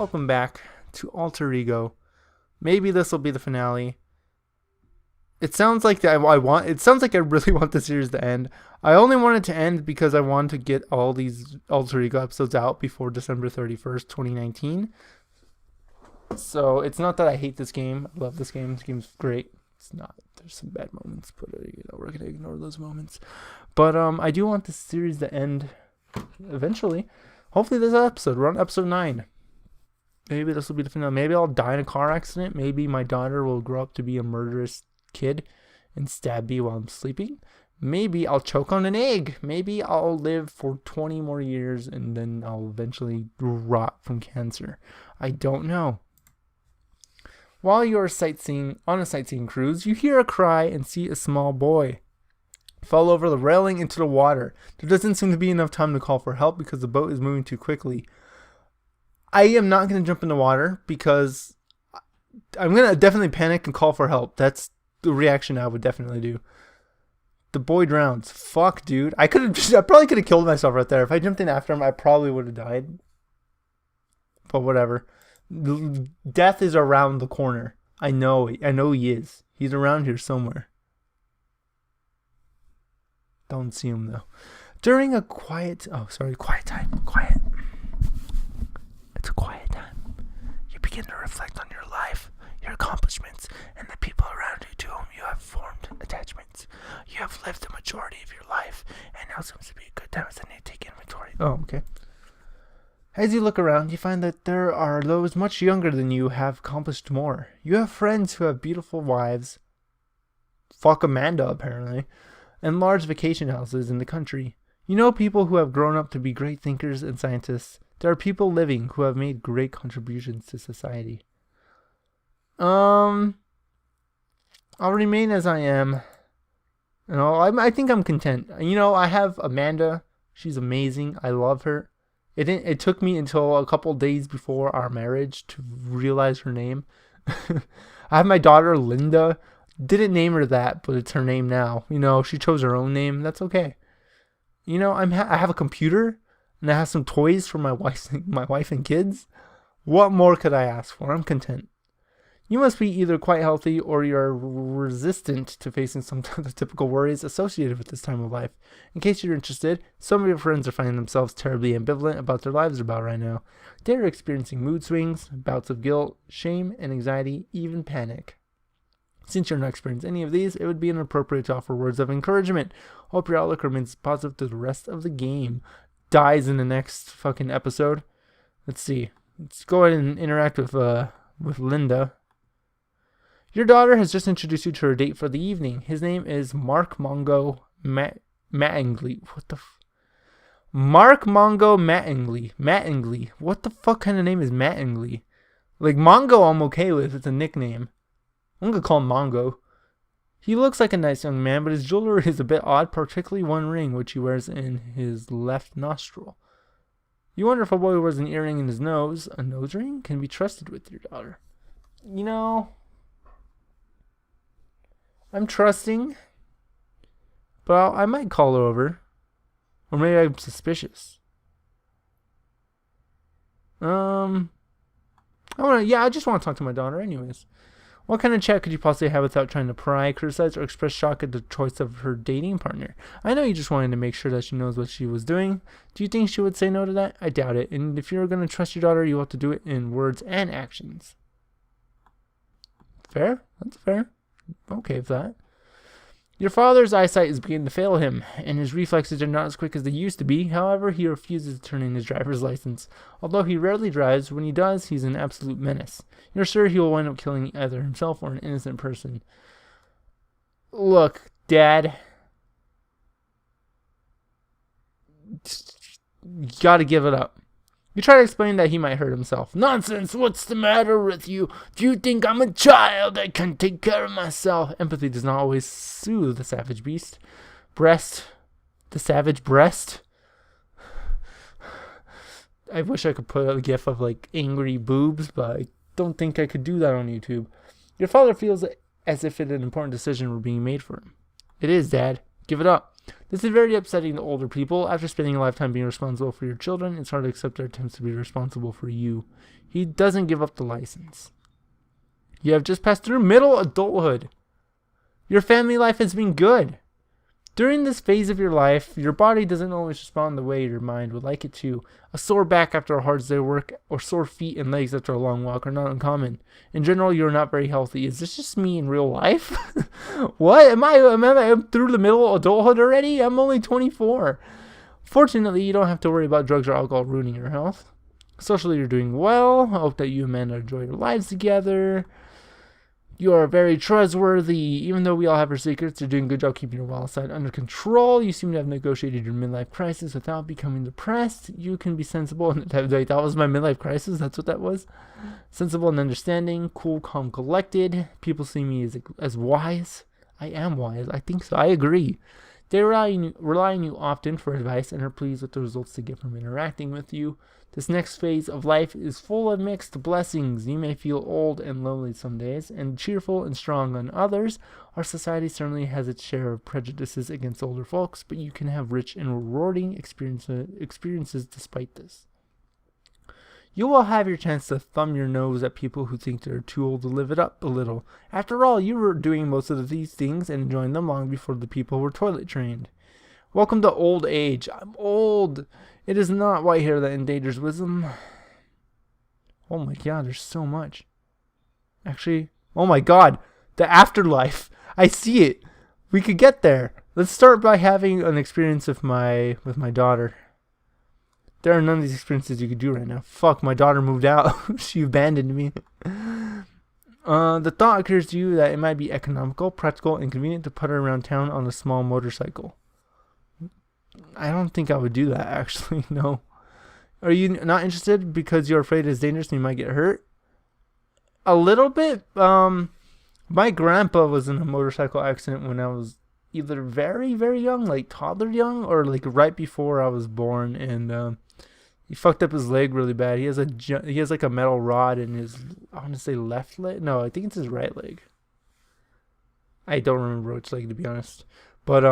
welcome back to Alter Ego. Maybe this will be the finale. It sounds like It sounds like I really want the series to end. I only want it to end because I want to get all these Alter Ego episodes out before December 31st, 2019. So it's not that I hate this game. I love this game. This game's great. It's not. There's some bad moments, but we're gonna ignore those moments. But I do want this series to end eventually. Hopefully this episode. We're on episode 9. Maybe this will be the finale. Maybe I'll die in a car accident. Maybe my daughter will grow up to be a murderous kid and stab me while I'm sleeping. Maybe I'll choke on an egg. Maybe I'll live for 20 more years and then I'll eventually rot from cancer. I don't know. While you're on a sightseeing cruise, you hear a cry and see a small boy fall over the railing into the water. There doesn't seem to be enough time to call for help because the boat is moving too quickly. I am not going to jump in the water because I'm going to definitely panic and call for help. That's the reaction I would definitely do. The boy drowns. Fuck, dude. I probably could have killed myself right there. If I jumped in after him, I probably would have died. But whatever. Death is around the corner. I know he is. He's around here somewhere. Don't see him though. During a quiet time. It's a quiet time. You begin to reflect on your life, your accomplishments, and the people around you to whom you have formed attachments. You have lived the majority of your life, and now seems to be a good time as I need to take inventory. Oh, okay. As you look around, you find that there are those much younger than you have accomplished more. You have friends who have beautiful wives, fuck Amanda apparently, and large vacation houses in the country. You know people who have grown up to be great thinkers and scientists. There are people living who have made great contributions to society. I'll remain as I am. I think I'm content. I have Amanda. She's amazing. I love her. It took me until a couple days before our marriage to realize her name. I have my daughter Linda. Didn't name her that, but it's her name now. She chose her own name. That's okay. I have a computer and I have some toys for my wife and kids. What more could I ask for? I'm content. You must be either quite healthy or you're resistant to facing some of the typical worries associated with this time of life. In case you're interested, some of your friends are finding themselves terribly ambivalent about their lives right now. They're experiencing mood swings, bouts of guilt, shame, and anxiety, even panic. Since you're not experiencing any of these, it would be inappropriate to offer words of encouragement. Hope your outlook remains positive through the rest of the game. Dies in the next fucking episode. Let's see. Let's go ahead and interact with Linda. Your daughter has just introduced you to her date for the evening. His name is Mark Mongo Mattingly. What the Mark Mongo Mattingly. Mattingly. What the fuck kind of name is Mattingly? Like Mongo I'm okay with. It's a nickname. I'm going to call him Mongo. He looks like a nice young man, but his jewelry is a bit odd, particularly one ring which he wears in his left nostril. You wonder if a boy who wears an earring in his nose, a nose ring, can be trusted with your daughter. I'm trusting, but I might call her over. Or maybe I'm suspicious. I just want to talk to my daughter anyways. What kind of chat could you possibly have without trying to pry, criticize, or express shock at the choice of her dating partner? I know you just wanted to make sure that she knows what she was doing. Do you think she would say no to that? I doubt it. And if you're going to trust your daughter, you have to do it in words and actions. Fair? That's fair. Okay with that. Your father's eyesight is beginning to fail him, and his reflexes are not as quick as they used to be. However, he refuses to turn in his driver's license. Although he rarely drives, when he does, he's an absolute menace. You're sure he will wind up killing either himself or an innocent person. Look, Dad. You gotta give it up. You try to explain that he might hurt himself. Nonsense! What's the matter with you? Do you think I'm a child? I can take care of myself. Empathy does not always soothe the savage beast. The savage breast. I wish I could put a gif of angry boobs, but I don't think I could do that on YouTube. Your father feels as if an important decision were being made for him. It is, Dad. Give it up. This is very upsetting to older people. After spending a lifetime being responsible for your children, it's hard to accept their attempts to be responsible for you. He doesn't give up the license. You have just passed through middle adulthood. Your family life has been good. During this phase of your life, your body doesn't always respond the way your mind would like it to. A sore back after a hard day's work or sore feet and legs after a long walk are not uncommon. In general, you're not very healthy. Is this just me in real life? What? Am I through the middle adulthood already? I'm only 24. Fortunately, you don't have to worry about drugs or alcohol ruining your health. Socially, you're doing well. I hope that you and Amanda enjoy your lives together. You are very trustworthy. Even though we all have our secrets, you're doing a good job keeping your wild side under control. You seem to have negotiated your midlife crisis without becoming depressed. You can be sensible. Wait, that was my midlife crisis? That's what that was? Sensible and understanding. Cool, calm, collected. People see me as wise. I am wise. I think so. I agree. They rely on you often for advice and are pleased with the results they get from interacting with you. This next phase of life is full of mixed blessings. You may feel old and lonely some days, and cheerful and strong on others. Our society certainly has its share of prejudices against older folks, but you can have rich and rewarding experiences despite this. You will have your chance to thumb your nose at people who think they're too old to live it up a little. After all, you were doing most of these things and enjoying them long before the people were toilet trained. Welcome to old age. I'm old. It is not white hair that endangers wisdom. Oh my god, there's so much. Actually, oh my god, the afterlife. I see it. We could get there. Let's start by having an experience with my daughter. There are none of these experiences you could do right now. Fuck, my daughter moved out. She abandoned me. The thought occurs to you that it might be economical, practical, and convenient to put her around town on a small motorcycle. I don't think I would do that, actually. No. Are you not interested because you're afraid it's dangerous and you might get hurt? A little bit. My grandpa was in a motorcycle accident when I was either very, very young, like toddler young, or like right before I was born, and he fucked up his leg really bad. He has like a metal rod in his, I want to say left leg. No, I think it's his right leg. I don't remember which leg, to be honest. But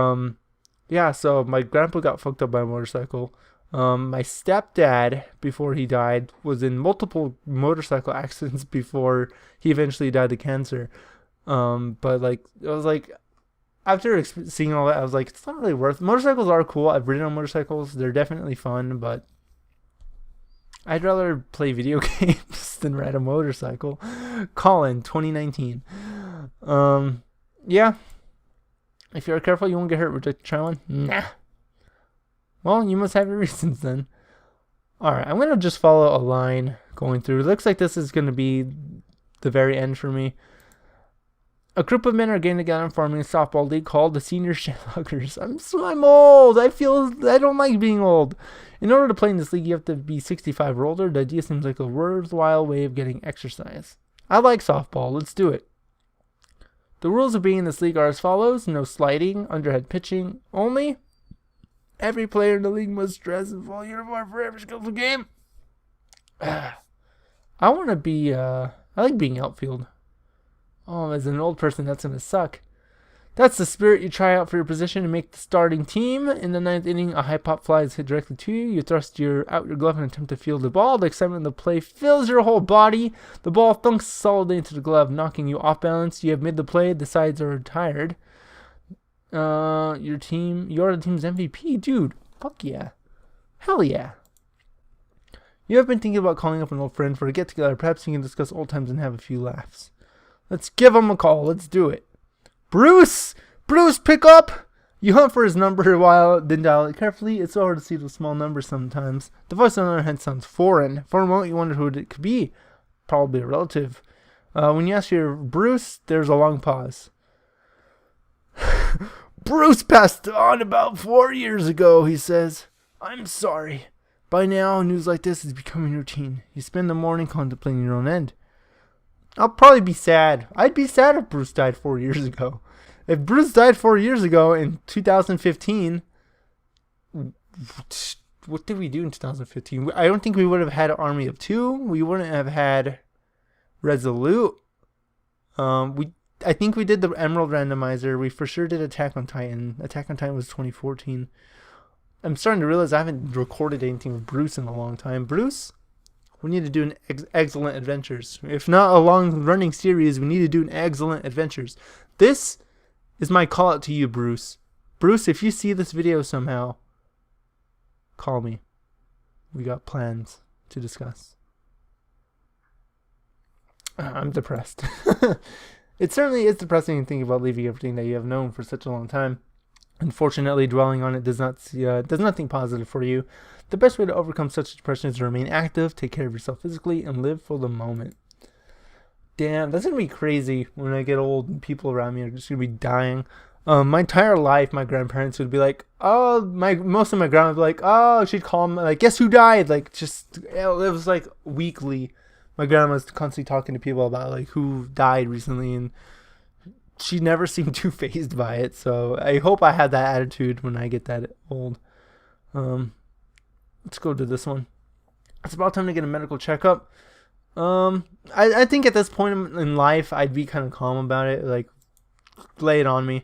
yeah, so my grandpa got fucked up by a motorcycle. My stepdad, before he died, was in multiple motorcycle accidents before he eventually died of cancer. But like, it was like, after seeing all that, I was like, it's not really worth it. Motorcycles are cool. I've ridden on motorcycles. They're definitely fun, but I'd rather play video games than ride a motorcycle. Colin, 2019. Yeah. If you're careful, you won't get hurt. Would you like to try one? Nah. Well, you must have your reasons then. Alright, I'm going to just follow a line going through. It looks like this is going to be the very end for me. A group of men are getting together and forming a softball league called the Senior Shithuggers. I'm old. I don't like being old. In order to play in this league, you have to be 65 or older. The idea seems like a worthwhile way of getting exercise. I like softball. Let's do it. The rules of being in this league are as follows. No sliding, underhand pitching only. Every player in the league must dress in full uniform for every skillful game. I want to be, I like being outfield. Oh, as an old person, that's going to suck. That's the spirit. You try out for your position and make the starting team. In the ninth inning, a high pop fly is hit directly to you. You thrust out your glove and attempt to field the ball. The excitement of the play fills your whole body. The ball thunks solidly into the glove, knocking you off balance. You have made the play. The sides are tired. You're the team's MVP, dude. Fuck yeah. Hell yeah. You have been thinking about calling up an old friend for a get-together. Perhaps you can discuss old times and have a few laughs. Let's give him a call. Let's do it. Bruce, pick up. You hunt for his number a while, then dial it carefully. It's so hard to see the small numbers sometimes. The voice on the other hand sounds foreign. For a moment, you wonder who it could be. Probably a relative. When you ask your Bruce, there's a long pause. Bruce passed on about 4 years ago, he says. I'm sorry. By now, news like this is becoming routine. You spend the morning contemplating your own end. I'll probably be sad. I'd be sad if Bruce died 4 years ago. If Bruce died 4 years ago in 2015, what did we do in 2015? I don't think we would have had an army of two. We wouldn't have had Resolute. I think we did the Emerald Randomizer. We for sure did Attack on Titan. Attack on Titan was 2014. I'm starting to realize I haven't recorded anything with Bruce in a long time. Bruce, we need to do an Excellent Adventures. If not a long-running series, we need to do an Excellent Adventures. This is my call out to you, Bruce. Bruce, if you see this video somehow, call me. We got plans to discuss. I'm depressed. It certainly is depressing to think about leaving everything that you have known for such a long time. Unfortunately, dwelling on it does nothing positive for you. The best way to overcome such depression is to remain active, take care of yourself physically, and live for the moment. Damn, that's going to be crazy when I get old and people around me are just going to be dying. My entire life, my grandparents would be like, most of my grandma would be like, oh, she'd call me, like, guess who died? Like, it was like weekly. My grandma was constantly talking to people about like who died recently, and she never seemed too fazed by it. So I hope I had that attitude when I get that old. Let's go to this one. It's about time to get a medical checkup. I think at this point in life, I'd be kind of calm about it. Like, lay it on me.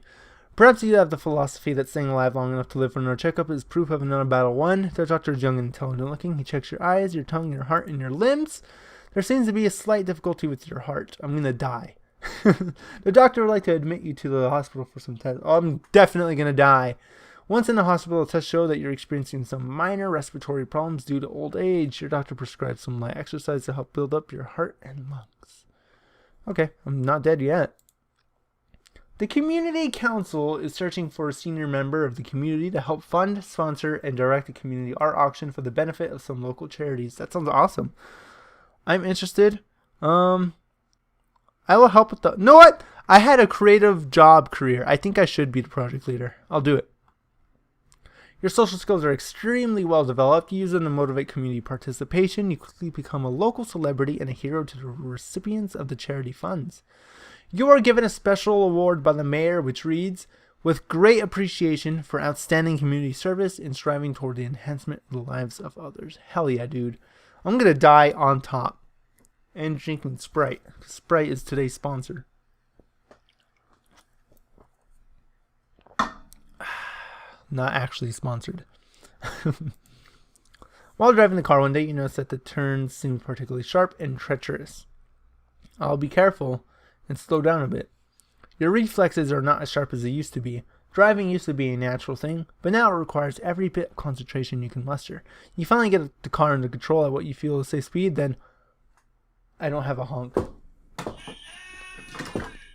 Perhaps you have the philosophy that staying alive long enough to live for another checkup is proof of another battle won. The doctor is young and intelligent looking. He checks your eyes, your tongue, your heart, and your limbs. There seems to be a slight difficulty with your heart. I'm going to die. The doctor would like to admit you to the hospital for some tests. Oh, I'm definitely going to die. Once in the hospital, tests show that you're experiencing some minor respiratory problems due to old age. Your doctor prescribes some light exercise to help build up your heart and lungs. Okay, I'm not dead yet. The Community Council is searching for a senior member of the community to help fund, sponsor, and direct a community art auction for the benefit of some local charities. That sounds awesome. I'm interested. I will help with the... You know what? I had a creative job career. I think I should be the project leader. I'll do it. Your social skills are extremely well developed. You use them to motivate community participation. You quickly become a local celebrity and a hero to the recipients of the charity funds. You are given a special award by the mayor, which reads, with great appreciation for outstanding community service and striving toward the enhancement of the lives of others. Hell yeah, dude. I'm going to die on top. And drinking Sprite. Sprite is today's sponsor. Not actually sponsored. While driving the car one day, you notice that the turns seem particularly sharp and treacherous. I'll be careful and slow down a bit. Your reflexes are not as sharp as they used to be. Driving used to be a natural thing, but now it requires every bit of concentration you can muster. You finally get the car under control at what you feel is safe speed, then I don't have a honk.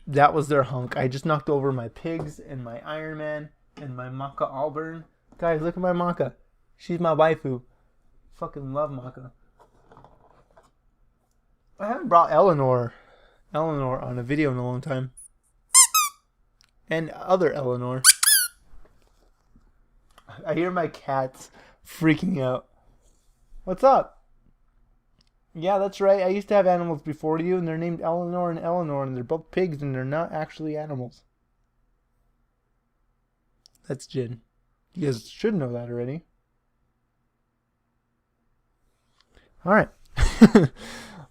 That was their honk. I just knocked over my pigs and my Iron Man and my Maka Auburn. Guys, look at my Maka. She's my waifu. Fucking love Maka. I haven't brought Eleanor on a video in a long time. And other Eleanor. I hear my cats freaking out. What's up? Yeah, that's right. I used to have animals before you, and they're named Eleanor and Eleanor, and they're both pigs, and they're not actually animals. That's Jin. You guys should know that already. Alright.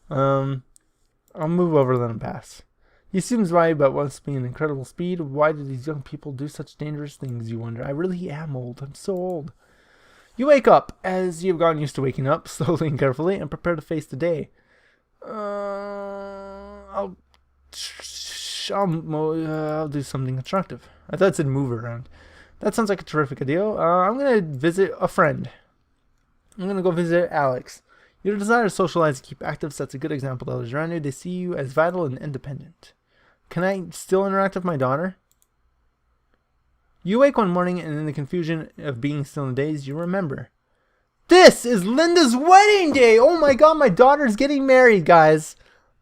I'll move over and let him pass. He seems right about what's being incredible speed. Why do these young people do such dangerous things, you wonder? I really am old. I'm so old. You wake up, as you've gotten used to waking up, slowly and carefully, and prepare to face the day. I'll do something constructive. I thought it said move around. That sounds like a terrific idea. I'm going to visit a friend. I'm going to go visit Alex. Your desire to socialize and keep active sets a good example to others around you. They see you as vital and independent. Can I still interact with my daughter? You wake one morning, and in the confusion of being still in the daze, you remember. This is Linda's wedding day! Oh my god, my daughter's getting married, guys.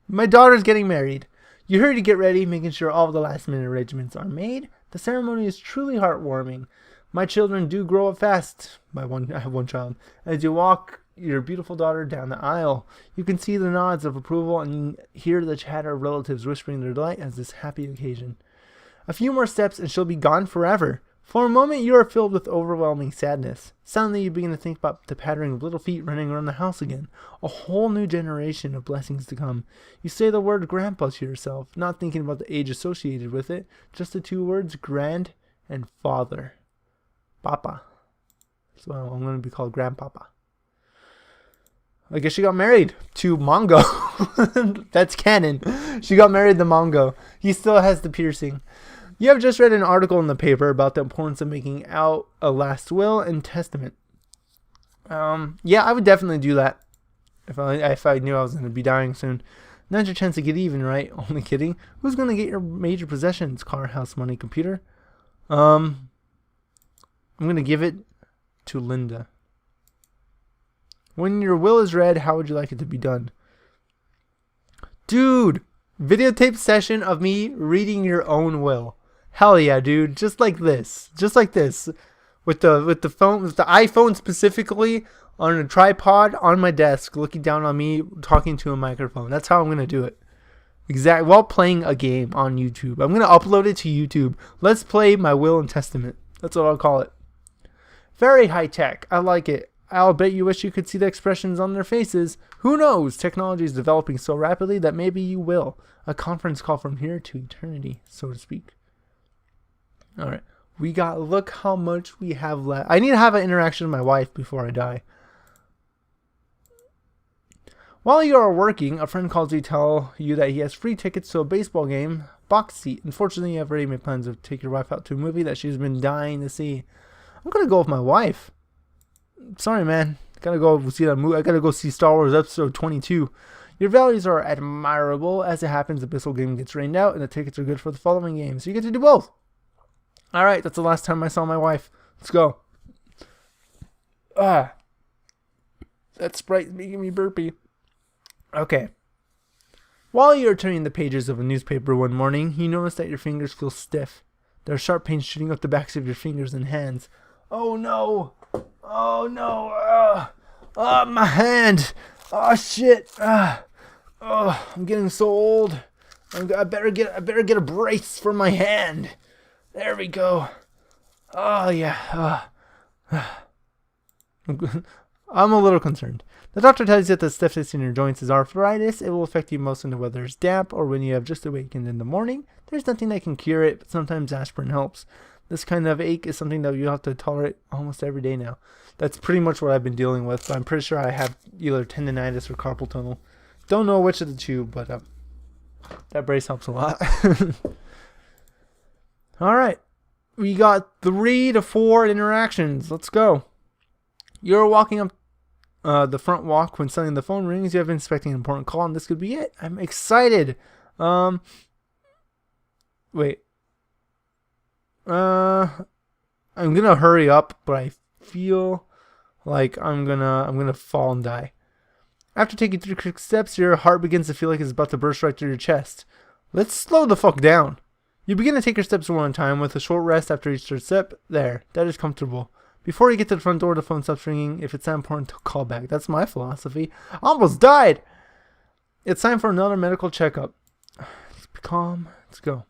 My daughter's getting married. You hurry to get ready, making sure all of the last minute arrangements are made. The ceremony is truly heartwarming. My children do grow up fast. I have one child. As you walk your beautiful daughter down the aisle, you can see the nods of approval and hear the chatter of relatives whispering their delight at this happy occasion. A few more steps and she'll be gone forever. For a moment, you are filled with overwhelming sadness. Suddenly, you begin to think about the pattering of little feet running around the house again. A whole new generation of blessings to come. You say the word grandpa to yourself, not thinking about the age associated with it, just the two words grand and father. Papa. So I'm going to be called Grandpapa. I guess she got married to Mongo. That's canon. She got married to Mongo. He still has the piercing. You have just read an article in the paper about the importance of making out a last will and testament. Yeah, I would definitely do that if I knew I was going to be dying soon. Now's your chance to get even, right? Only kidding. Who's going to get your major possessions? Car, house, money, computer? I'm going to give it to Linda. When your will is read, how would you like it to be done? Dude, videotape session of me reading your own will. Hell yeah, dude. Just like this. Just like this. With the phone, with the iPhone specifically on a tripod on my desk, looking down on me, talking to a microphone. That's how I'm going to do it. Exactly. While playing a game on YouTube. I'm going to upload it to YouTube. Let's play my will and testament. That's what I'll call it. Very high tech. I like it. I'll bet you wish you could see the expressions on their faces. Who knows? Technology is developing so rapidly that maybe you will. A conference call from here to eternity, so to speak. All right. Look how much we have left. I need to have an interaction with my wife before I die. While you are working, a friend calls you to tell you that he has free tickets to a baseball game, box seat. Unfortunately, you have already made plans to take your wife out to a movie that she's been dying to see. I'm going to go with my wife. Sorry, man. Gotta go see that movie. I gotta go see Star Wars Episode 22. Your values are admirable. As it happens, the baseball game gets rained out, and the tickets are good for the following game. So you get to do both. Alright, that's the last time I saw my wife. Let's go. That Sprite's making me burpy. Okay. While you're turning the pages of a newspaper one morning, you notice that your fingers feel stiff. There are sharp pains shooting up the backs of your fingers and hands. Oh no! Oh no! My hand! Oh shit! I'm getting so old. I better get a brace for my hand. There we go. Oh yeah. I'm a little concerned. The doctor tells you that the stiffness in your joints is arthritis. It will affect you most when the weather is damp or when you have just awakened in the morning. There's nothing that can cure it, but sometimes aspirin helps. This kind of ache is something that you have to tolerate almost every day now. That's pretty much what I've been dealing with, but I'm pretty sure I have either tendonitis or carpal tunnel. Don't know which of the two, but that brace helps a lot. Alright, we got 3 to 4 interactions. Let's go. You're walking up the front walk when suddenly the phone rings. You have been expecting an important call, and this could be it. I'm excited. Wait. I'm gonna hurry up, but I feel like I'm gonna fall and die. After taking 3 quick steps, your heart begins to feel like it's about to burst right through your chest. Let's slow the fuck down. You begin to take your steps one at a time with a short rest after each third step. There, that is comfortable. Before you get to the front door, the phone stops ringing. If it's that important, to call back. That's my philosophy. I almost died. It's time for another medical checkup. Let's be calm. Let's go.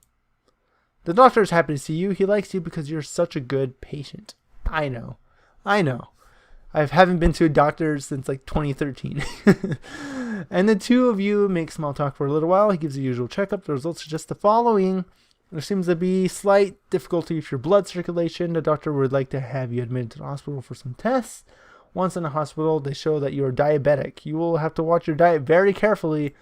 The doctor is happy to see you. He likes you because you're such a good patient. I know. I haven't been to a doctor since like 2013. And the two of you make small talk for a little while. He gives the usual checkup. The results are just the following. There seems to be slight difficulty with your blood circulation. The doctor would like to have you admitted to the hospital for some tests. Once in the hospital, they show that you are diabetic. You will have to watch your diet very carefully.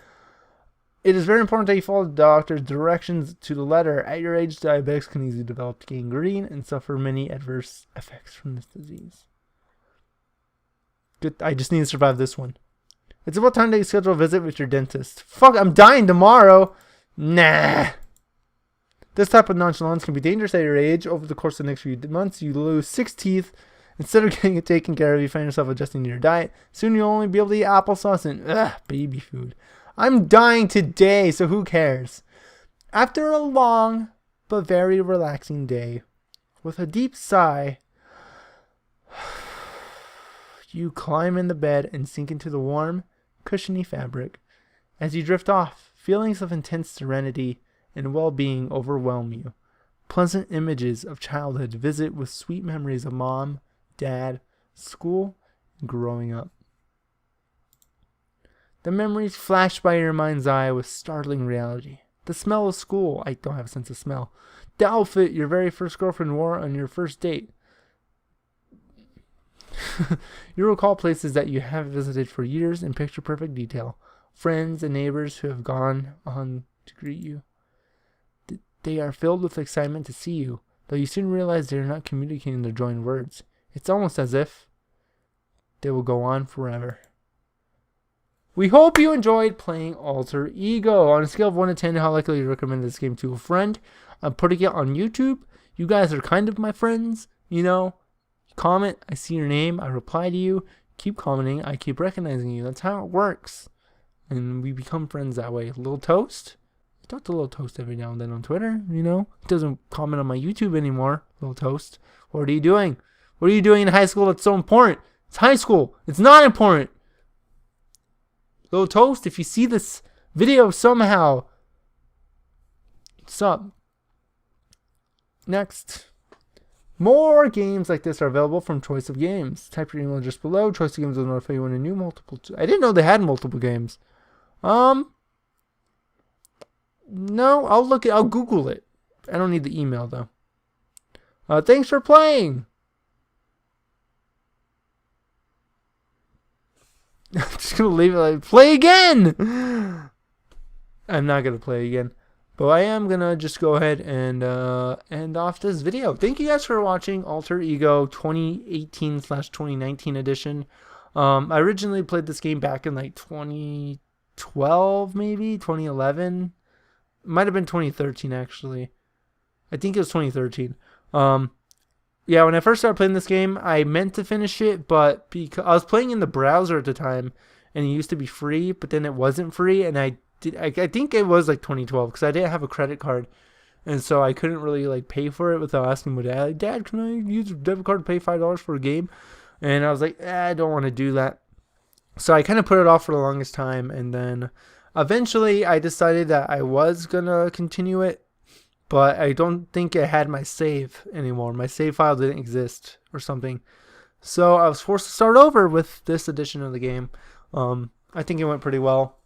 It is very important that you follow the doctor's directions to the letter. At your age, diabetics can easily develop gangrene and suffer many adverse effects from this disease. Good. I just need to survive this one. It's about time that you schedule a visit with your dentist. Fuck, I'm dying tomorrow. Nah. This type of nonchalance can be dangerous at your age. Over the course of the next few months, you lose 6 teeth. Instead of getting it taken care of, you find yourself adjusting to your diet. Soon you'll only be able to eat applesauce and baby food. I'm dying today, so who cares? After a long but very relaxing day, with a deep sigh, you climb in the bed and sink into the warm, cushiony fabric. As you drift off, feelings of intense serenity and well-being overwhelm you. pleasant images of childhood visit with sweet memories of mom, dad, school, and growing up. The memories flash by your mind's eye with startling reality. The smell of school. I don't have a sense of smell. The outfit your very first girlfriend wore on your first date. You recall places that you have visited for years in picture-perfect detail. Friends and neighbors who have gone on to greet you. They are filled with excitement to see you, though you soon realize they are not communicating their joy in words. It's almost as if they will go on forever. We hope you enjoyed playing Alter Ego. On a scale of 1 to 10, how likely you recommend this game to a friend? I'm putting it on YouTube. You guys are kind of my friends, you know. Comment, I see your name, I reply to you. Keep commenting, I keep recognizing you. That's how it works. And we become friends that way. Little Toast? I talk to Little Toast every now and then on Twitter, you know. It doesn't comment on my YouTube anymore, Little Toast. What are you doing? What are you doing in high school that's so important? It's high school. It's not important. Little Toast, if you see this video somehow, what's up? Next. More games like this are available from Choice of Games. Type your email just below. Choice of Games will notify you when a new multiple... I didn't know they had multiple games. No, I'll Google it. I don't need the email, though. Thanks for playing. I'm just going to leave it like, play again. I'm not going to play again. But I am going to just go ahead and end off this video. Thank you guys for watching Alter Ego 2018/2019 edition. I originally played this game back in like 2012, maybe 2011. It might have been 2013, actually. I think it was 2013. Yeah, when I first started playing this game, I meant to finish it, but because I was playing in the browser at the time, and it used to be free, but then it wasn't free, and I think it was like 2012 because I didn't have a credit card, and so I couldn't really like pay for it without asking my dad. Like, Dad, can I use a debit card to pay $5 for a game? And I was like, I don't want to do that. So I kind of put it off for the longest time, and then eventually I decided that I was gonna continue it, but I don't think it had my save anymore. My save file didn't exist or something, so I was forced to start over with this edition of the game. I think it went pretty well.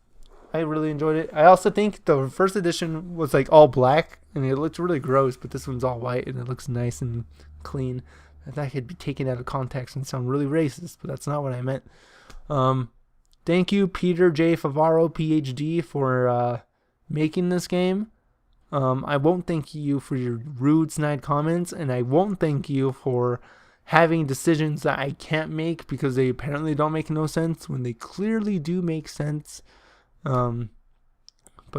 I really enjoyed it. I also think the first edition was like all black and it looked really gross, but this one's all white and it looks nice and clean. And that could be taken out of context and sound really racist, but that's not what I meant. Thank you, Peter J. Favaro, PhD, for making this game. I won't thank you for your rude, snide comments, and I won't thank you for having decisions that I can't make because they apparently don't make no sense when they clearly do make sense. But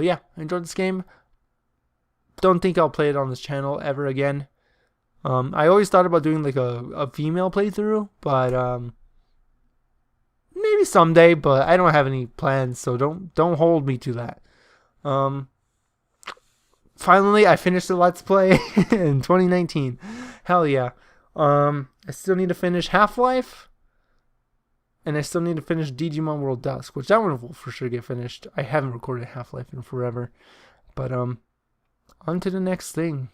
yeah, I enjoyed this game. Don't think I'll play it on this channel ever again. I always thought about doing like a female playthrough, but maybe someday, but I don't have any plans, so don't hold me to that. Finally, I finished the Let's Play in 2019. Hell yeah. I still need to finish Half-Life. And I still need to finish Digimon World Dusk, which that one will for sure get finished. I haven't recorded Half-Life in forever. But on to the next thing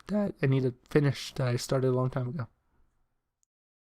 that I need to finish that I started a long time ago.